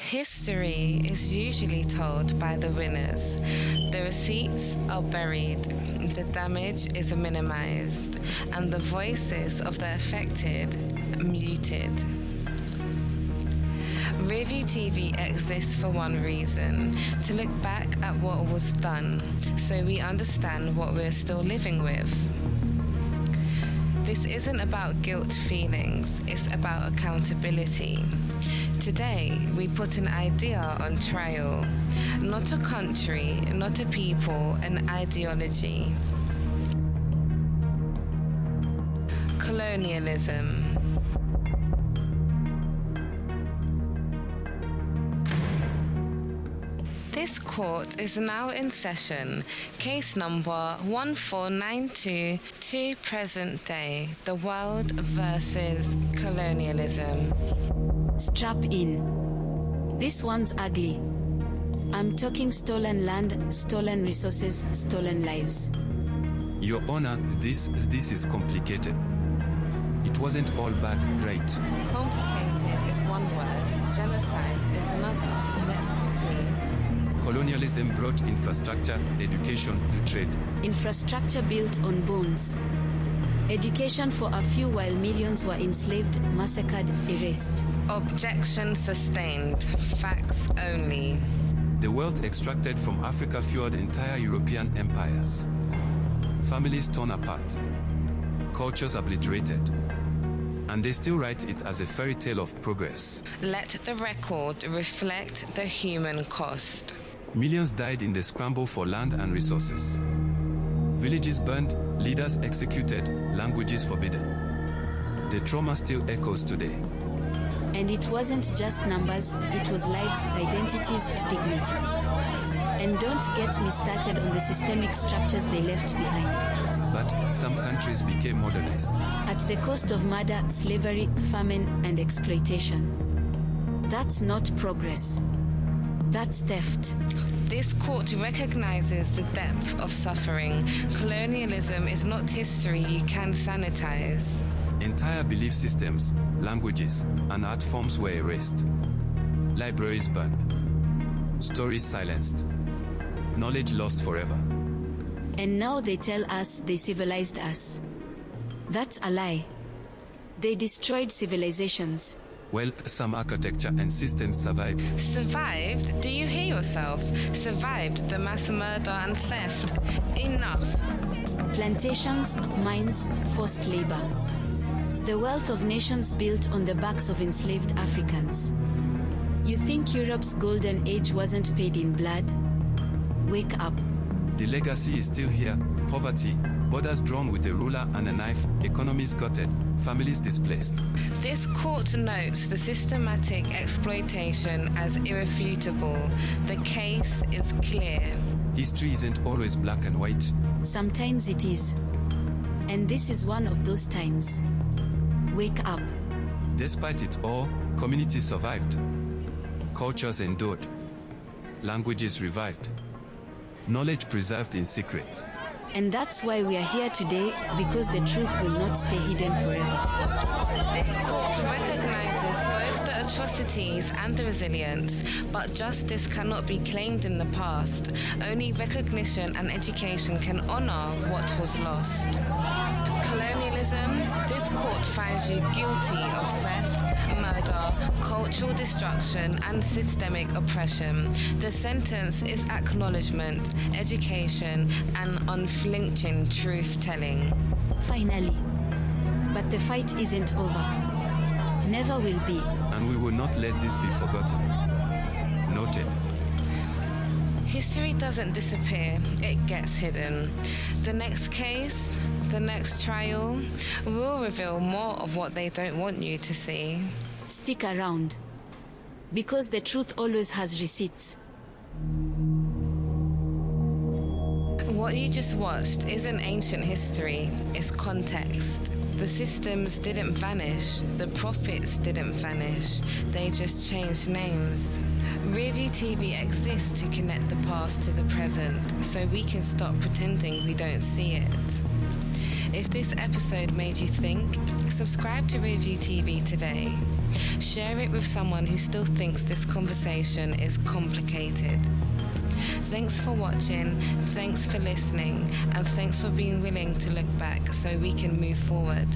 History is usually told by the winners. The receipts are buried, the damage is minimized, and the voices of the affected muted. Rearview TV exists for one reason: to look back at what was done, so we understand what we're still living with. This isn't about guilt feelings, it's about accountability. Today, we put an idea on trial, not a country, not a people, an ideology. Colonialism. This court is now in session. Case number 1492 to present day. The world versus colonialism. Strap in. This one's ugly. I'm talking stolen land, stolen resources, stolen lives. Your Honor, this is complicated. It wasn't all bad, right? Complicated is one word, genocide is another. Let's proceed. Colonialism brought infrastructure, education, trade. Infrastructure built on bones. Education for a few while millions were enslaved, massacred, erased. Objection sustained. Facts only. The wealth extracted from Africa fueled entire European empires. Families torn apart. Cultures obliterated. And they still write it as a fairy tale of progress. Let the record reflect the human cost. Millions died in the scramble for land and resources. Villages burned, leaders executed, languages forbidden. The trauma still echoes today. And it wasn't just numbers, it was lives, identities, dignity. And don't get me started on the systemic structures they left behind. But some countries became modernized. At the cost of murder, slavery, famine, and exploitation. That's not progress. That's theft. This court recognizes the depth of suffering. Colonialism is not history you can sanitize. Entire belief systems, languages, and art forms were erased. Libraries burned. Stories silenced. Knowledge lost forever. And now they tell us they civilized us. That's a lie. They destroyed civilizations. Well, some architecture and systems survived. Survived? Do you hear yourself? Survived the mass murder and theft. Enough. Plantations, mines, forced labor. The wealth of nations built on the backs of enslaved Africans. You think Europe's golden age wasn't paid in blood? Wake up. The legacy is still here. Poverty, borders drawn with a ruler and a knife, economies gutted, families displaced. This court notes the systematic exploitation as irrefutable. The case is clear. History isn't always black and white. Sometimes it is. And this is one of those times. Wake up. Despite it all, communities survived. Cultures endured. Languages revived. Knowledge preserved in secret. And that's why we are here today, because the truth will not stay hidden forever. This court recognizes both the atrocities and the resilience, but justice cannot be claimed in the past. Only recognition and education can honor what was lost. Colonialism, this court finds you guilty of theft, murder, cultural destruction, and systemic oppression. The sentence is acknowledgement, education, and unflinching truth-telling. Finally. But the fight isn't over. Never will be. And we will not let this be forgotten. Noted. History doesn't disappear, it gets hidden. The next case, the next trial, will reveal more of what they don't want you to see. Stick around. Because the truth always has receipts. What you just watched isn't ancient history, it's context. The systems didn't vanish, the prophets didn't vanish, they just changed names. Rearview TV exists to connect the past to the present, so we can stop pretending we don't see it. If this episode made you think, subscribe to Rearview TV today. Share it with someone who still thinks this conversation is complicated. Thanks for watching, thanks for listening, and thanks for being willing to look back so we can move forward.